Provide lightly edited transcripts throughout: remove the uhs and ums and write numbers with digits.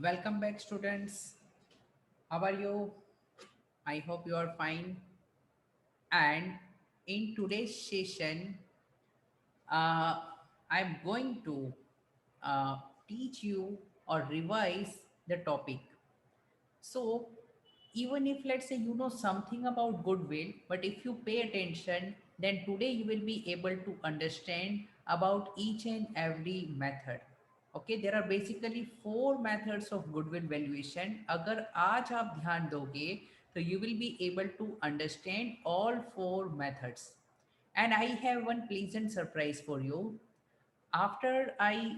Welcome back, students. How are you? I hope you are fine. And in today's session, uh, I'm going to uh, teach you or revise the topic. So, even if let's say you know something about goodwill, but if you pay attention, then today you will be able to understand about each and every method. Okay, there are basically four methods of goodwill valuation. अगर आज आप ध्यान दोगे तो you will be able to understand all four methods. And I have one pleasant surprise for you. After I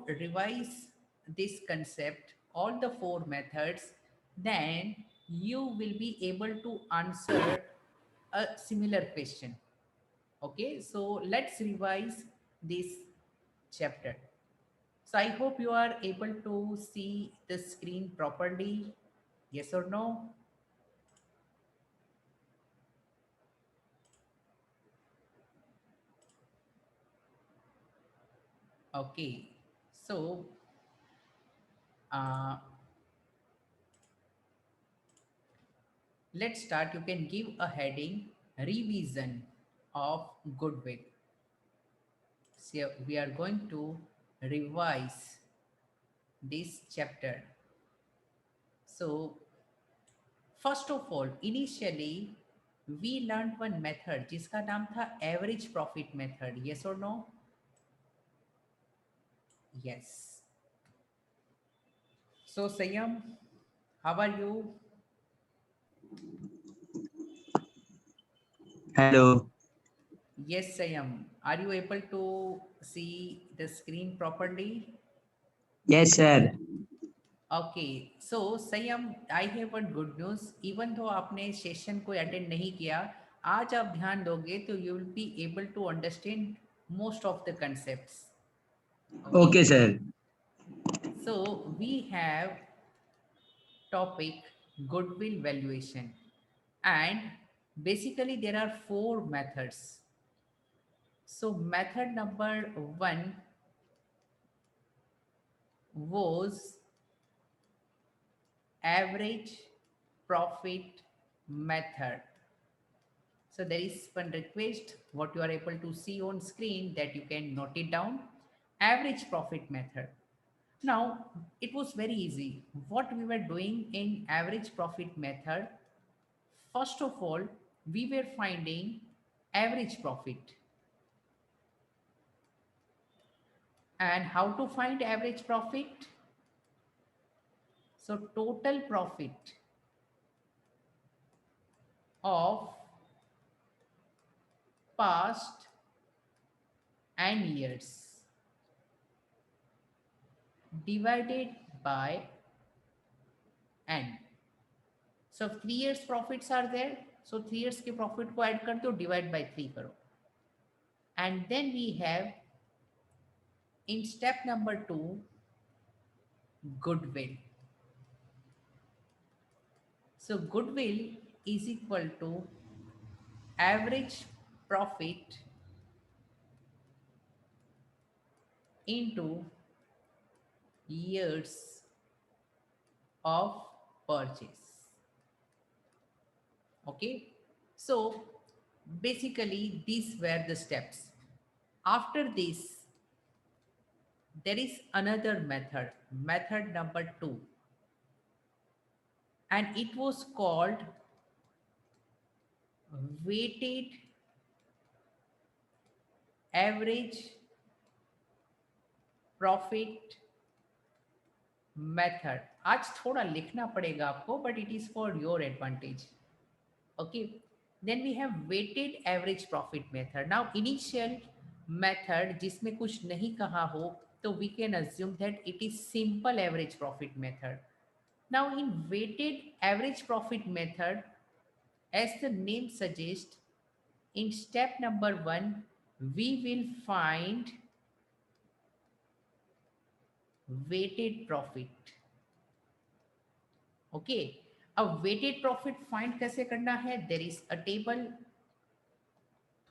revise this concept, all the four methods, then you will be able to answer a similar question. Okay, so let's revise this chapter. So I hope you are able to see the screen properly. Yes or no? Okay, so uh, let's start. You can give a heading: revision of goodwill. So we are going to revise this chapter. So first of all, initially we learned one method जिसका नाम था average profit method. Yes or no? Yes. So Sayam, how are you? Hello. Yes, Sayam. Are you able to see the screen properly? Yes, sir. Okay, so Sayam, I have one good news. Even though आपने session को attend नहीं किया, आज आप ध्यान दोगे तो you will be able to understand most of the concepts. Okay, Okay, sir. so we have topic goodwill valuation, and basically there are four methods. So method number one was average profit method. So there is one request, what you are able to see on screen, that you can note it down. Average profit method. Now it was very easy. What we were doing in average profit method, first of all, we were finding average profit. And how to find average profit? So total profit of past and years divided by n. So 3 years profits are there. So 3 years के profit को add कर दो, divide by 3 करो. And then we have in step number 2 goodwill. So goodwill is equal to average profit into years of purchase. Okay, so basically these were the steps. After this, there is another method, method number 2, and it was called weighted average profit method. आज थोड़ा लिखना पड़ेगा आपको, but it is for your advantage. Okay, then we have weighted average profit method. Now initial method जिसमें कुछ नहीं कहा हो, तो we can assume that it is simple average profit method. Now in weighted average profit method, as the name suggests, in step number 1 we will find weighted profit. Okay, अब weighted profit find कैसे करना है? There is a table.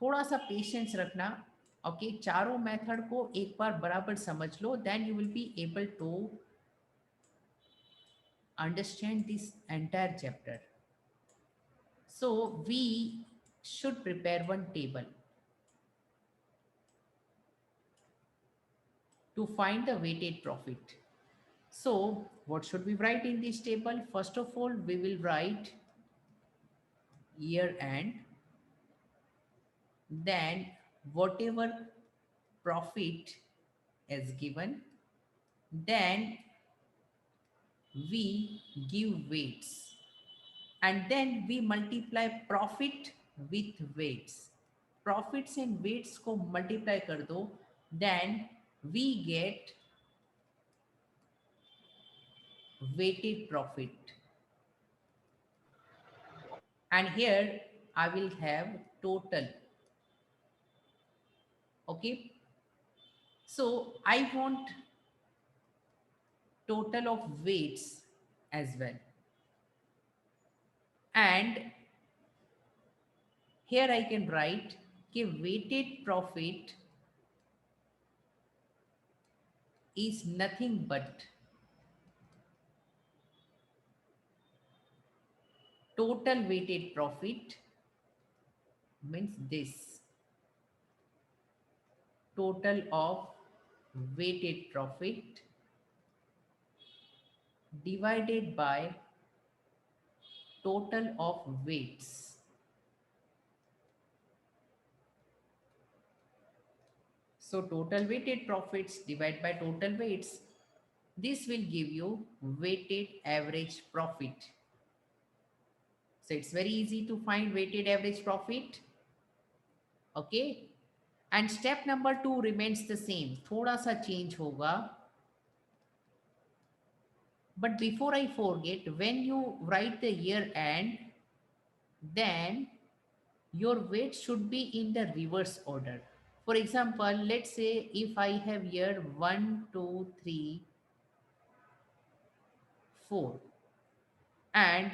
थोड़ा सा patience रखना. Okay, चारों method को एक बार बराबर समझ लो, then you will be able to understand this entire chapter. So we should prepare one table to find the weighted profit. So what should we write in this table? First of all, we will write year end, then whatever profit is given, then we give weights, and then we multiply profit with weights. Profits and weights को multiply कर दो, then we get weighted profit. And here I will have total. Okay, so I want total of weights as well. And here I can write कि weighted profit is nothing but total weighted profit, means this total of weighted profit divided by total of weights. So total weighted profits divided by total weights. This will give you weighted average profit. So it's very easy to find weighted average profit. Okay. And step number 2 remains the same. थोड़ा सा change होगा. But before I forget, when you write the year end, then your weight should be in the reverse order. For example, let's say if I have year 1, 2, 3, 4, and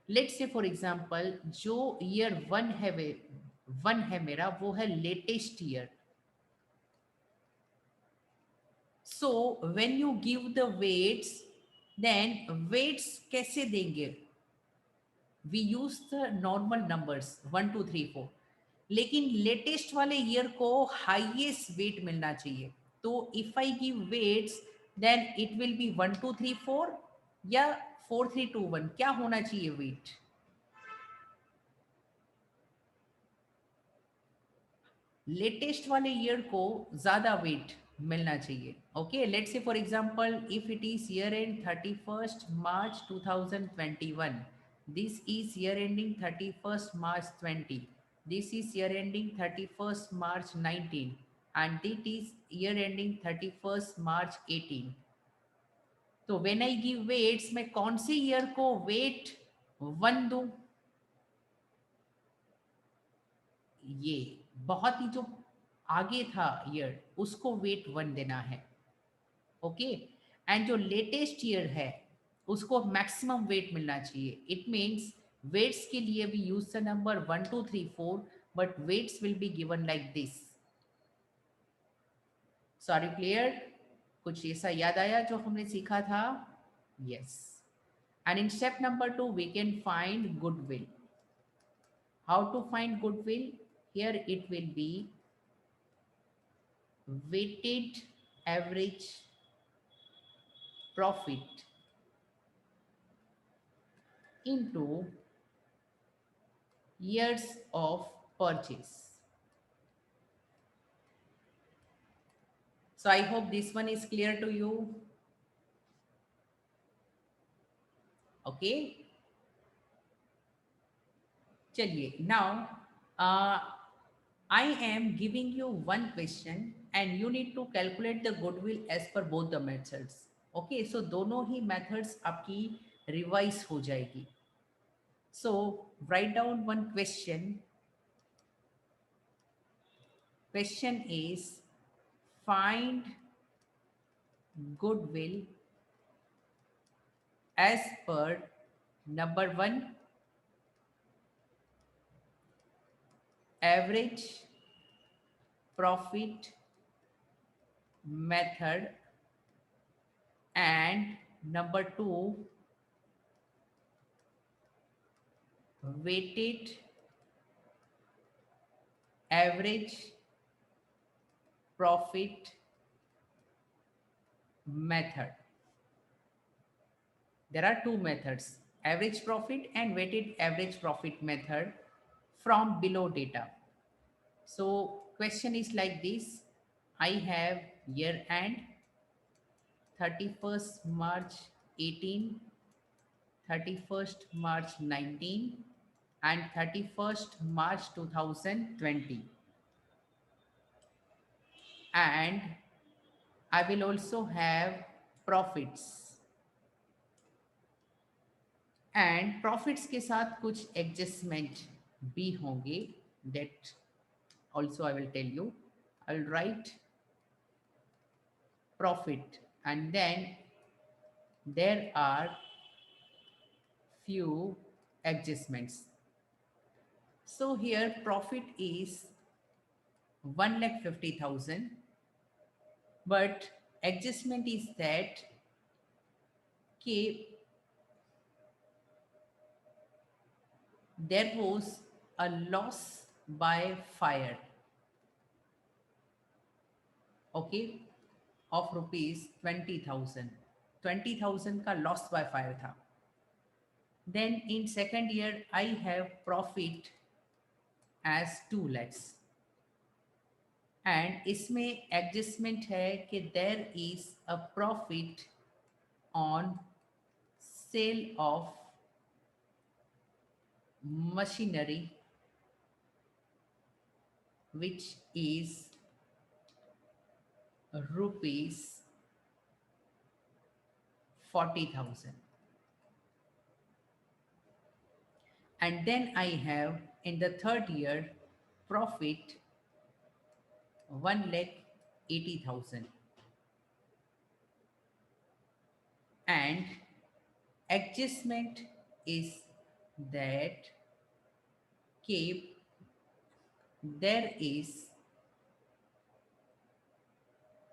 let's say for example जो year 1 है मेरा वो है latest year. So when you give the weights, then weights कैसे देंगे? We use the normal numbers 1, 2, 3, 4. लेकिन latest वाले year को हाईएस्ट वेट मिलना चाहिए. तो if I give weights, then it will be 1, 2, 3, 4 या 4, 3, 2, 1. क्या होना चाहिए वेट? लेटेस्ट वाले ईयर को ज्यादा वेट मिलना चाहिए. Okay, let's say for example if it is year and 31st March 2021, this is year ending 31st March 20, this is year ending 31st March 19, and it is year ending 31st March 18. तो when I give weights, मैं कौन से year को wait 1 दूं? ये बहुत ही जो आगे था ईयर उसको वेट 1 देना है. ओके, एंड जो लेटेस्ट ईयर है उसको मैक्सिमम वेट मिलना चाहिए. इट मीन्स वेट्स के लिए भी use the number 1, 2, 3, 4, but weights will be given like this. Sorry, clear? कुछ ऐसा याद आया जो हमने सीखा था? Yes. And in step number 2 we can find goodwill. How to find goodwill? Here it will be weighted average profit into years of purchase. So I hope this one is clear to you. Okay. चलिए, now I am giving you one question and you need to calculate the goodwill as per both the methods. Okay, so दोनों ही methods आपकी revise हो जाएगी. So write down one question. Question is, find goodwill as per number 1, average profit method, and number 2, weighted average profit method. There are two methods, average profit and weighted average profit method from below data. So question is like this. I have year end 31st March 18, 31st March 19 and 31st March 2020, and I will also have profits, and profits के साथ कुछ adjustment भी होंगे, that also I will tell you. I will write profit and then there are few adjustments. So here profit is 1,50,000, but adjustment is that कि there was a loss by fire, okay, of rupees 20,000. 20,000 का loss by fire था. Then in second year I have profit as 2 lakhs, and इसमें adjustment है कि there is a profit on sale of machinery which is rupees 40,000. And then I have in the third year profit 1,80,000, and adjustment is that keep there is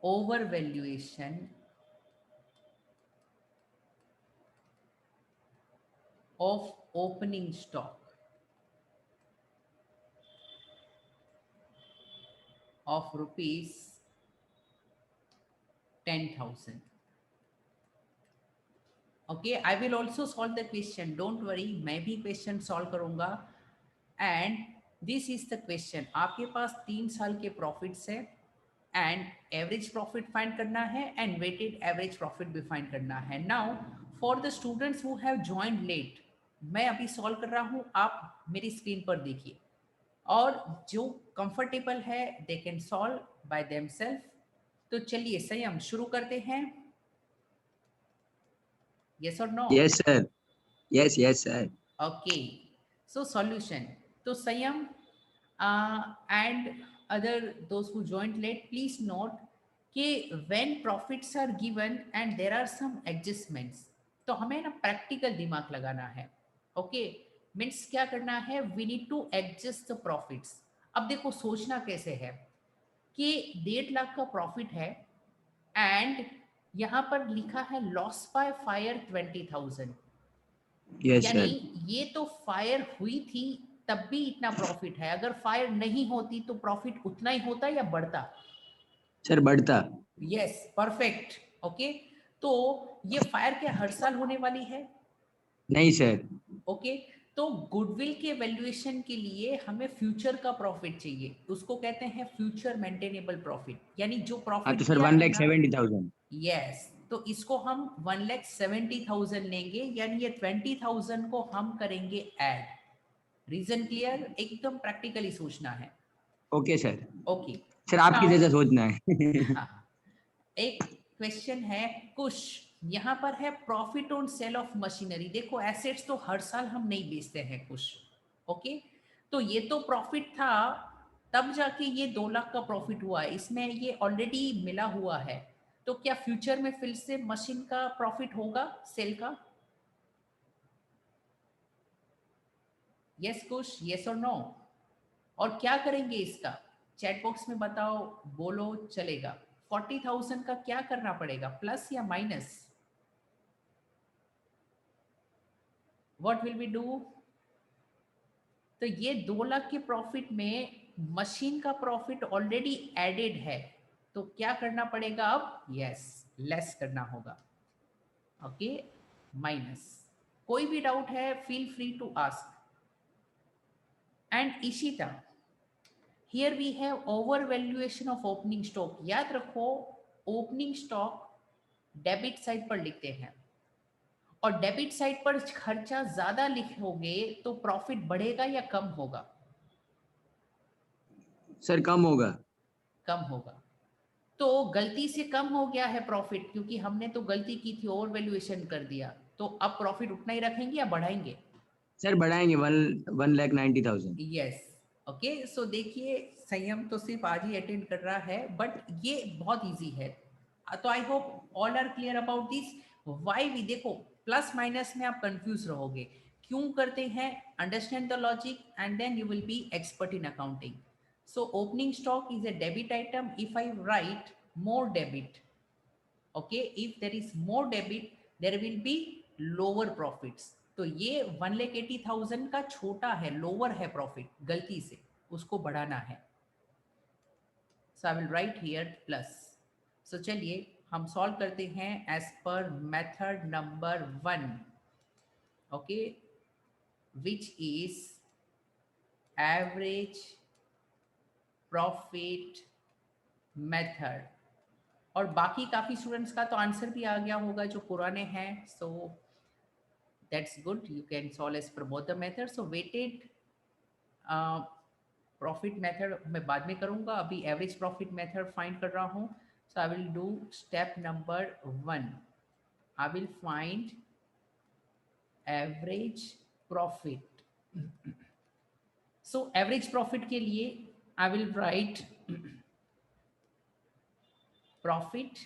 overvaluation of opening stock of rupees 10,000. Okay, I will also solve the question, don't worry, मैं भी question solve करूंगा. And this is the question, आपके पास 3 साल के profits है and average profit find करना है and weighted average profit भी find करना है. Now for the students who have joined late, मैं अभी solve कर रहा हूँ, आप मेरी screen पर देखिए, और जो comfortable है they can solve by themselves. तो चलिए संयम शुरू करते हैं. Yes or no? Yes, sir. Yes, sir. Okay. So solution. So Sayam and other those who joined late, please note कि when profits are given and there are some adjustments, तो हमें ना practical दिमाग लगाना है. Okay. मीन्स क्या करना है, we need to adjust the profits. अब देखो सोचना कैसे है कि 1.5 लाख का प्रॉफिट है एंड यहाँ पर लिखा है लॉस बाय फायर 20,000, Yes, यानी sir. ये तो फायर हुई थी तब भी इतना प्रॉफिट है, अगर फायर नहीं होती तो प्रॉफिट उतना ही होता या बढ़ता? Sir, बढ़ता. Yes, perfect. ओके, तो ये फायर क्या हर साल होने वाली है? नहीं सर. ओके, तो गुडविल के वैल्यूएशन के लिए हमें फ्यूचर का प्रॉफिट चाहिए, उसको कहते हैं फ्यूचर मेंटेनेबल प्रॉफिट, यानी जो हाँ प्रॉफिट तो सर दिया है ना. 1,70,000. यस, तो इसको हम 1,70,000 लेंगे, यानी ये 20,000 को हम करेंगे ऐड. Reason clear? एकदम प्रैक्टिकली सोचना है. Okay sir. ओके. सर आपकी नाउ जैसा सोचना है. एक क्वेश्चन है कुछ, यहाँ पर है profit on sale of machinery. देखो एसेट्स तो हर साल हम नहीं बेचते हैं कुछ. ओके, तो ये तो प्रॉफिट था, तब जाके ये 2 लाख का प्रॉफिट हुआ है, इसमें ये ऑलरेडी मिला हुआ है. तो क्या फ्यूचर में फिर से मशीन का प्रॉफिट होगा सेल का? यस कुछ, यस और नो? और क्या करेंगे इसका? चैट बॉक्स में बताओ, बोलो, चलेगा. 40,000 का क्या करना पड़ेगा, प्लस या minus? What will we do? तो ये 2 लाख के प्रॉफिट में मशीन का प्रॉफिट ऑलरेडी एडेड है, तो क्या करना पड़ेगा अब? यस, लेस करना होगा। Okay, minus. कोई भी डाउट है feel free to ask. And Ishita, here we have over valuation of opening stock. याद रखो, ओपनिंग स्टॉक डेबिट साइड पर लिखते हैं, और डेबिट साइड पर खर्चा ज्यादा लिखोगे तो प्रॉफिट बढ़ेगा या कम होगा? सर कम होगा। कम होगा। तो गलती से कम हो गया है प्रॉफिट, क्योंकि हमने तो गलती की थी, ओवर वैल्यूएशन कर दिया। तो अब प्रॉफिट उतना ही रखेंगे या बढ़ाएंगे? सर बढ़ाएंगे 1,90,000। यस। ओके, सो देखिए, संयम तो सिर्फ आज ही अटेंड कर रहा है, बट ये बहुत इजी है। तो I hope all are clear about this. Y भी देखो, प्लस माइनस में आप कंफ्यूज रहोगे क्यों करते हैं। Understand the logic and then you will be expert in accounting. So opening stock is a debit item. If I write more debit, okay, if there is more debit, there will be lower profits. तो ये 1,80,000 का छोटा है, lower है profit, गलती से उसको बढ़ाना है। So I will write here plus. So चलिए हम सॉल्व करते हैं as per method number 1, okay, which is average profit method. और बाकी काफ़ी स्टूडेंट्स का तो आंसर भी आ गया होगा जो पुराने हैं, so that's good, you can solve as पर both the method. So weighted profit method मैं बाद में करूँगा, अभी एवरेज प्रॉफिट मेथड फाइंड कर रहा हूँ। So I will do step number 1, I will find average profit. So average profit के लिए I will write profit,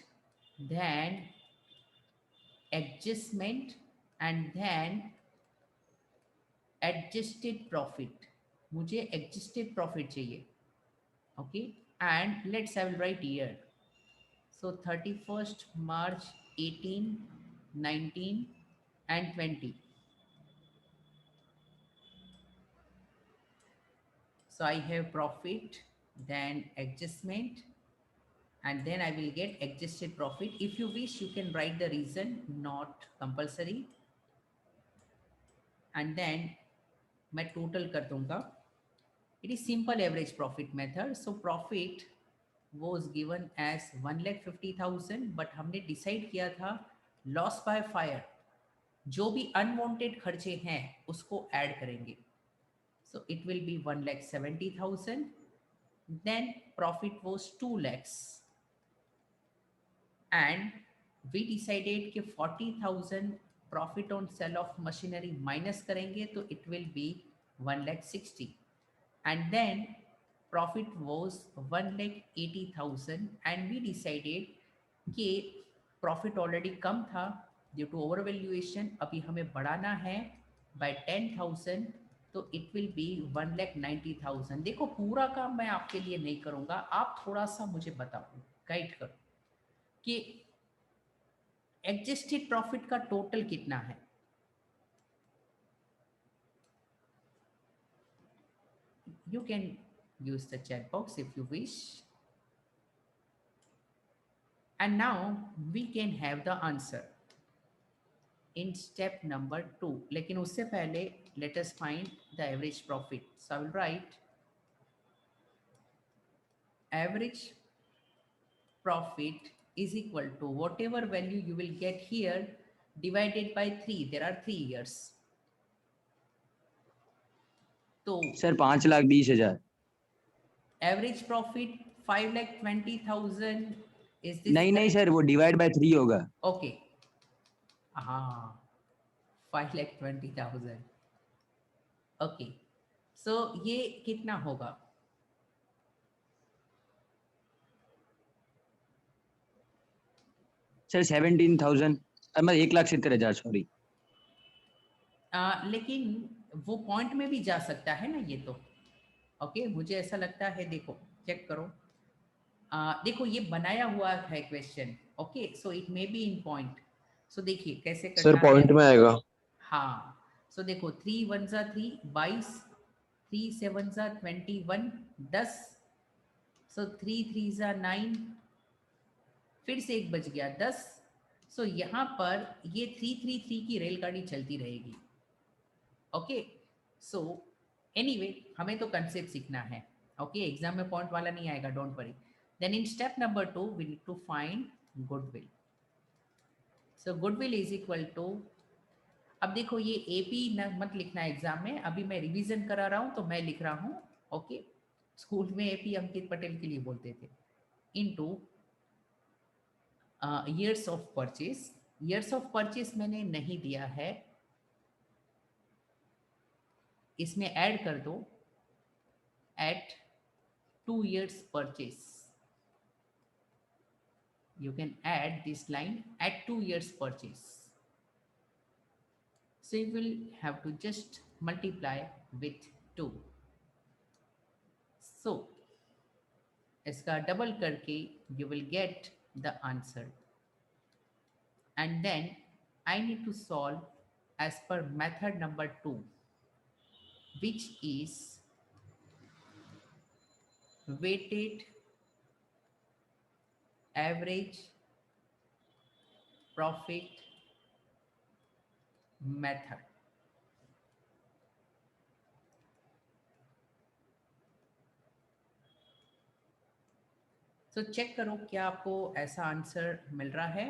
then adjustment, and then adjusted profit. मुझे adjusted profit चाहिए, okay, and let's I will write year. So 31st March 18, 19 and 20. So I have profit, then adjustment, and then I will get adjusted profit. If you wish, you can write the reason, not compulsory. And then मैं total कर दूंगा। It is simple average profit method. So profit was given as 1,50,000, but हमने decide किया था loss by fire, जो भी unwanted खर्चे हैं उसको ऐड करेंगे। So it will be 1,70,000, then profit was 2 lakhs, and we decided कि 40,000 profit on sale of machinery minus करेंगे तो it will be 1,60,000, and then profit was 1,80,000, and we decided कि प्रॉफिट ऑलरेडी कम था due to over valuation, अभी हमें बढ़ाना है bye 10,000, तो इट विल बी 1,90,000। देखो पूरा काम मैं आपके लिए नहीं करूँगा, आप थोड़ा सा मुझे बताओ, गाइड करो कि एडजस्टेड प्रॉफिट का टोटल कितना है। You can use the chat box if you wish. And now we can have the answer in step number 2. लेकिन उससे पहले let us find the average profit. So I will write average profit is equal to whatever value you will get here divided by 3. There are 3 years. तो sir 5,20,000। average profit 5,20,000, is this नहीं correct? Sir, वो divide by 3 होगा। Okay. हाँ, 5,20,000। Okay, सो ये कितना होगा? Sir 17,000, मतलब 1,70,000, sorry. लेकिन वो पॉइंट में भी जा सकता है ना ये तो। ओके, मुझे ऐसा लगता है, देखो चेक करो, देखो ये बनाया हुआ है question. Okay, so it may be in point. So देखिए कैसे सर करना है। पॉइंट में आएगा। हाँ, सो देखो 3 1 जा 3, 22, 3 7 ज़ा 21, 10, सो 3 3 ज़ा 9, फिर से एक बच गया 10। सो यहाँ पर ये 333 की रेलगाड़ी चलती रहेगी। ओके, सो एनीवे हमें तो कंसेप्ट सीखना है। ओके, एग्जाम में पॉइंट वाला नहीं आएगा, don't worry. Then in step number 2 we need to find goodwill. So goodwill is equal to, अब देखो ये एपी मत लिखना एग्जाम में, अभी मैं रिवीजन करा रहा हूँ तो मैं लिख रहा हूँ। ओके, स्कूल में एपी अंकित पटेल के लिए बोलते थे। Into years of purchase, years of purchase मैंने नहीं दिया है, इसमें ऐड कर दो eight 2 years purchase. You can add this line at 2 years purchase. So you will have to just multiply with 2. So इसका डबल करके you will get the answer. And then I need to solve as per method number 2, which is weighted average profit method. तो check करो क्या आपको ऐसा answer मिल रहा है।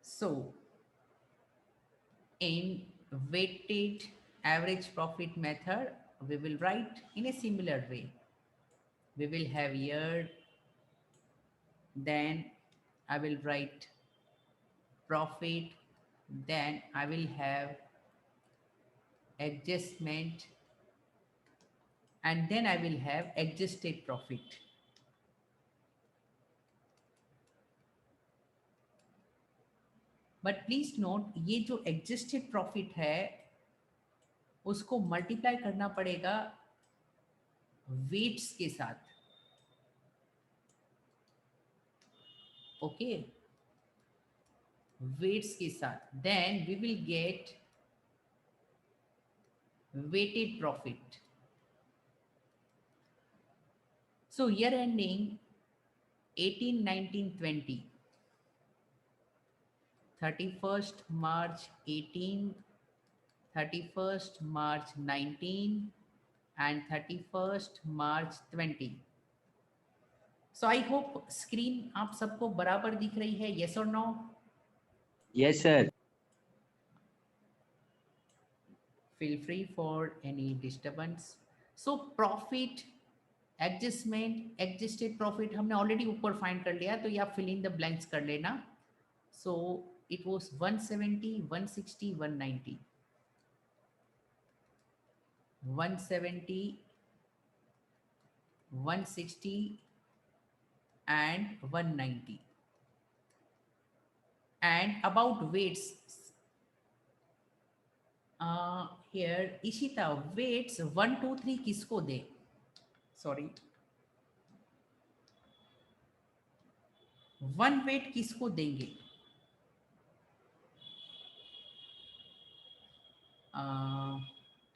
So in weighted average profit method, we will write in a similar way. We will have year, then I will write profit, then I will have adjustment, and then I will have adjusted profit. But please note, ये जो adjusted profit है उसको multiply करना पड़ेगा weights के साथ। Okay, weights के साथ, then we will get weighted profit. So year ending 18, 19, 20, 31st March 18, 31st March 19, and 31st March 20. So I hope screen आप सबको बराबर दिख रही है, yes or no? Yes, sir. Feel free for any disturbance. So profit, adjustment, adjusted profit हमने already ऊपर find कर लिया, तो ये आप फिल इन द ब्लैंक्स कर लेना। So it was 170, 160, 190, 170, 160 and 190. And about weights, here Ishita, weights 1 2 3 किसको दे? सॉरी, 1 weight किसको देंगे?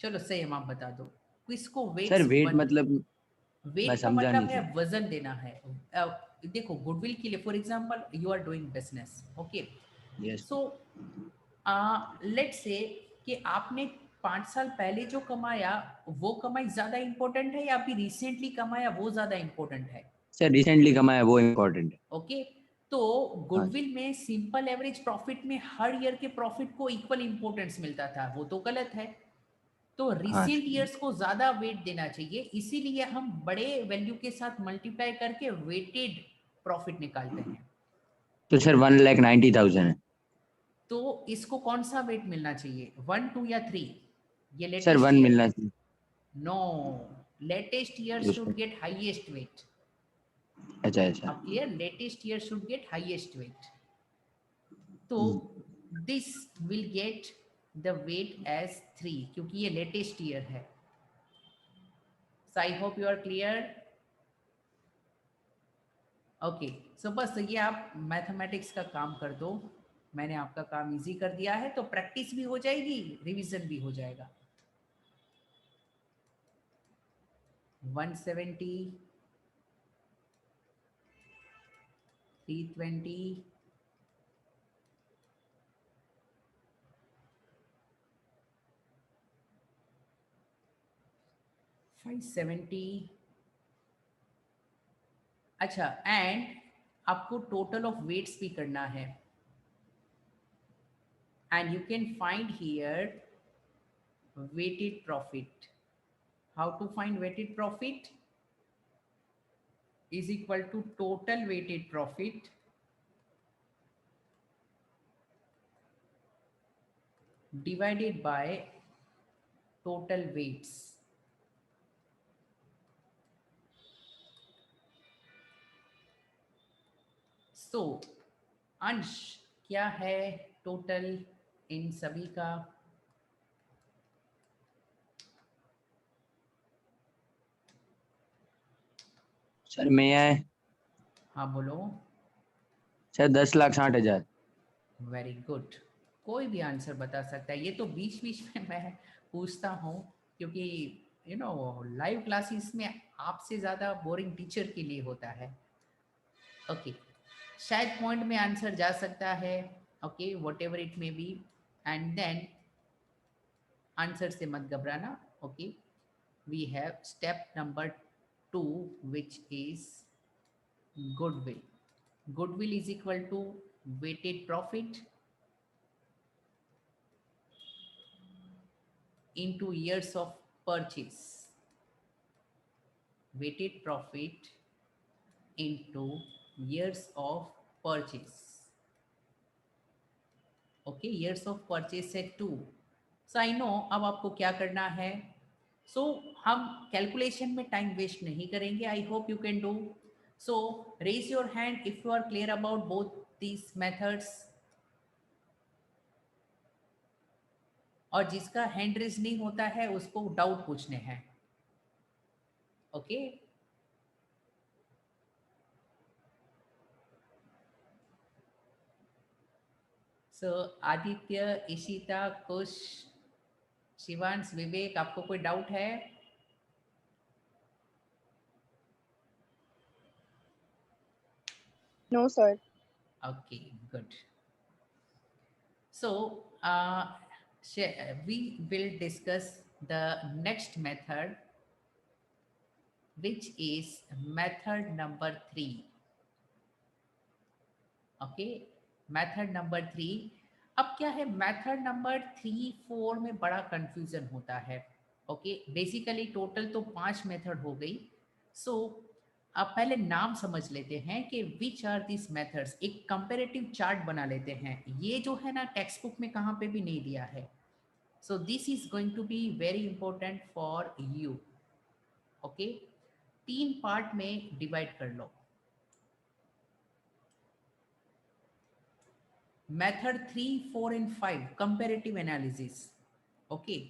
चलो सेम आप बता दो, किसको सर वेट्स वेट 1? मतलब मैं वेट का समझा मतलब नहीं है सर। वजन देना है। देखो गुडविल के लिए, for example you are doing business, okay, yes so let's say कि आपने 5 साल पहले जो कमाया वो कमाई ज्यादा इंपॉर्टेंट है या अभी रिसेंटली कमाया वो ज्यादा इंपॉर्टेंट है? सर, रिसेंटली कमाया वो इम्पोर्टेंट है। ओके, तो हाँ गुडविल में सिंपल एवरेज प्रॉफिट में हर ईयर के प्रॉफिट को इक्वल इंपॉर्टेंस मिलता था, वो तो गलत है। तो हाँ रिसेंट सर। ईयर्स को ज्यादा वेट देना चाहिए, इसीलिए हम बड़े वैल्यू के साथ मल्टीप्लाई करके वेटेड प्रॉफिट निकालते हैं। तो सर 1,90,000 है। तो इसको कौन सा वेट मिलना चाहिए, 1 2 या 3? ये सर लेटेस्ट 1 ईयर मिलना है। चाहिए। नो, लेटेस्ट ईयर तो should sir get highest weight. अच्छा अच्छा। अब clear, latest year should get highest weight. तो this will get the weight as 3 क्योंकि ये लेटेस्ट ईयर है। So I hope you are clear. Okay, so बस ये आप मैथमेटिक्स का काम कर दो। मैंने आपका काम इजी कर दिया है, तो प्रैक्टिस भी हो जाएगी, रिवीजन भी हो जाएगा। 170, 320, 570। अच्छा, एंड आपको टोटल ऑफ वेट्स भी करना है, and you can find here weighted profit. How to find weighted profit? Is equal to total weighted profit divided by total weights. So अंश क्या है टोटल इन सभी का? सर मैं आए हाँ बोलो। सर 10,60,000। Very good. कोई भी आंसर बता सकता है, ये तो बीच बीच में मैं पूछता हूँ, क्योंकि लाइव क्लासेस में आपसे ज़्यादा बोरिंग टीचर के लिए होता है। ओके, शायद पॉइंट में आंसर जा सकता है। Okay, whatever it may be, and then answer से मत घबराना। Okay, we have step number 2 which is goodwill. Goodwill is equal to weighted profit into years of purchase. Weighted profit into years of purchase. Okay, years of purchase है 2. So I know अब आपको क्या करना है. So हम calculation में time waste नहीं करेंगे. I hope you can do. So raise your hand if you are clear about both these methods. और जिसका हैंड रेज नहीं होता है उसको डाउट पूछने हैं. ओके, सो आदित्य, इशिता, कुश, शिवांश, विवेक, आपको कोई डाउट है? No, sir. Okay, good. So we will discuss the next method, which is method number 3. Okay, method number 3. अब क्या है, मेथड नंबर 3 4 में बड़ा कंफ्यूजन होता है. ओके, बेसिकली टोटल तो 5 मेथड हो गई. सो अब पहले नाम समझ लेते हैं कि विच आर दिस मेथड्स. एक कंपेरेटिव चार्ट बना लेते हैं. ये जो है ना टेक्स्ट बुक में कहाँ पे भी नहीं दिया है. So this is going to be very important for you. Okay, 3 part में डिवाइड कर लो. Method 3 4 and 5 comparative analysis. Okay,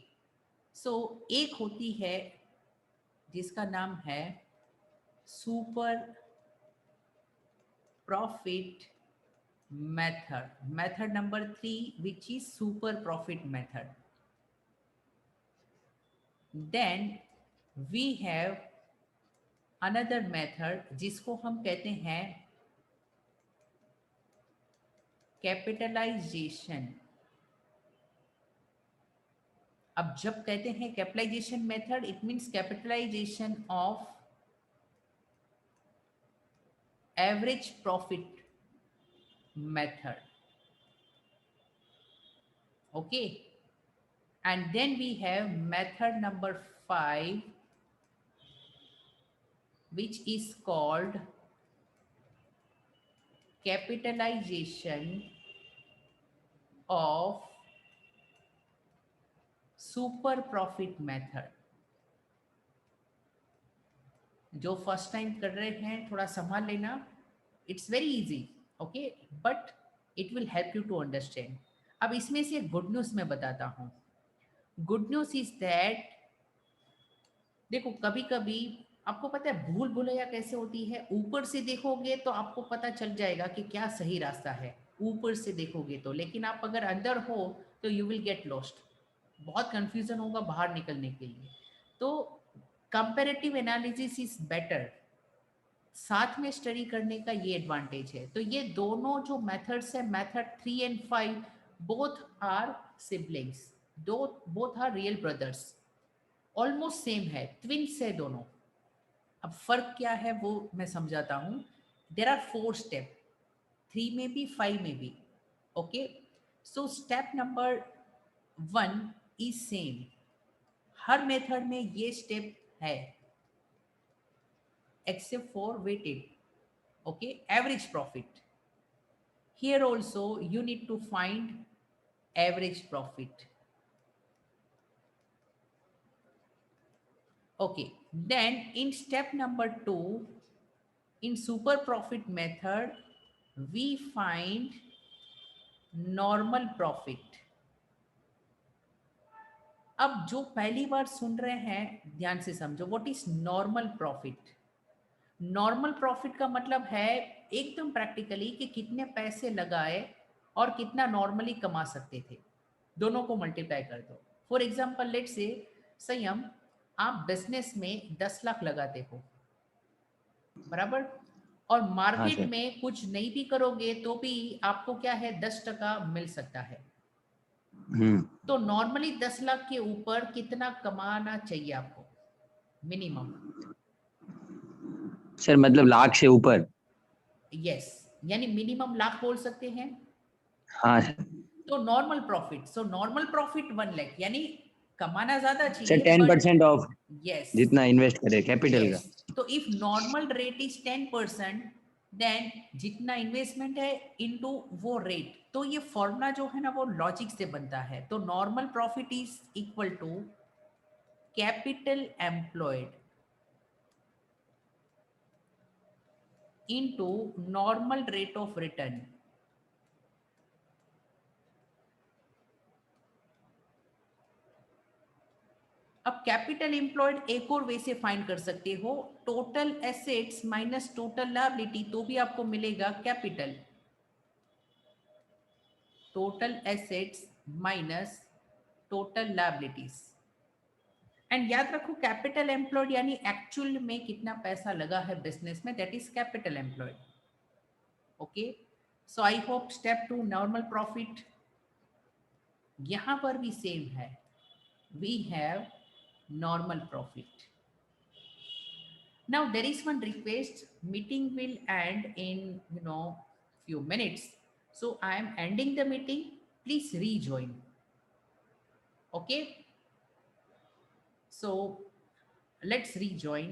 so एक होती है जिसका नाम है super profit method. Method number 3 which is super profit method. Then we have another method जिसको हम कहते हैं कैपिटलाइजेशन. अब जब कहते हैं capitalization method, it means capitalization of average profit method. Okay, and then we have method number 5 which is called capitalization of super profit method. जो first time कर रहे हैं थोड़ा संभाल लेना. It's very easy. Okay, but it will help you to understand. अब इसमें से गुड न्यूज़ मैं बताता हूँ. गुड न्यूज़ इज दैट, देखो कभी कभी आपको पता है भूल भुलैया कैसे होती है. ऊपर से देखोगे तो आपको पता चल जाएगा कि क्या सही रास्ता है. ऊपर से देखोगे तो, लेकिन आप अगर अंदर हो तो यू विल गेट लॉस्ट, बहुत कंफ्यूजन होगा बाहर निकलने के लिए। तो कंपेरेटिव एनालिसिस इज बेटर, साथ में स्टडी करने का ये एडवांटेज है। तो ये दोनों जो मेथड्स है, method 3 and 5, both are siblings, दो both are real brothers, almost same है, ट्विंस है दोनों। अब फर्क क्या है वो मैं समझाता हूँ। देर आर 4 स्टेप, 3 में भी 5 में भी। Okay, so step number 1 is same, her method में ये स्टेप है except for weighted. Okay, average profit, here also you need to find average profit. Okay, then in step number 2, in super profit method, we find normal profit. अब जो पहली बार सुन रहे हैं ध्यान से समझो, what is normal profit. Normal profit का मतलब है एकदम प्रैक्टिकली कि कितने पैसे लगाए और कितना नॉर्मली कमा सकते थे, दोनों को मल्टीप्लाई कर दो। फॉर एग्जाम्पल लेट से संयम, आप बिजनेस में 10 लाख लगाते हो, बराबर, और हाँ मार्केट सर। में कुछ नहीं भी करोगे तो भी आपको क्या है 10% मिल सकता है। तो नॉर्मली 10 लाख के ऊपर कितना कमाना चाहिए आपको मिनिमम? सर मतलब लाख से ऊपर? यस, यानी मिनिमम लाख बोल सकते हैं। हाँ सर। तो normal profit, so normal profit 1 lakh, यानी कमाना ज्यादा सर चाहिए ten but percent of yes, जितना इन्वेस्ट करे कैपिटल यस। का। तो if normal rate is 10%, then जितना इन्वेस्टमेंट है इनटू वो रेट। तो ये फॉर्मूला जो है ना वो लॉजिक से बनता है। तो normal profit is equal to capital employed into normal rate of return. अब कैपिटल एम्प्लॉयड एक और वे से फाइंड कर सकते हो, total assets minus total liability, तो भी आपको मिलेगा capital, total assets minus total liabilities. And याद रखो कैपिटल एम्प्लॉयड यानी एक्चुअल में कितना पैसा लगा है बिजनेस में, that is capital employed. Okay, so I hope step 2 normal profit, यहां पर भी सेम है, we have normal profit. Now there is one request, meeting will end in few minutes, so I am ending the meeting, please rejoin. Okay, so let's rejoin.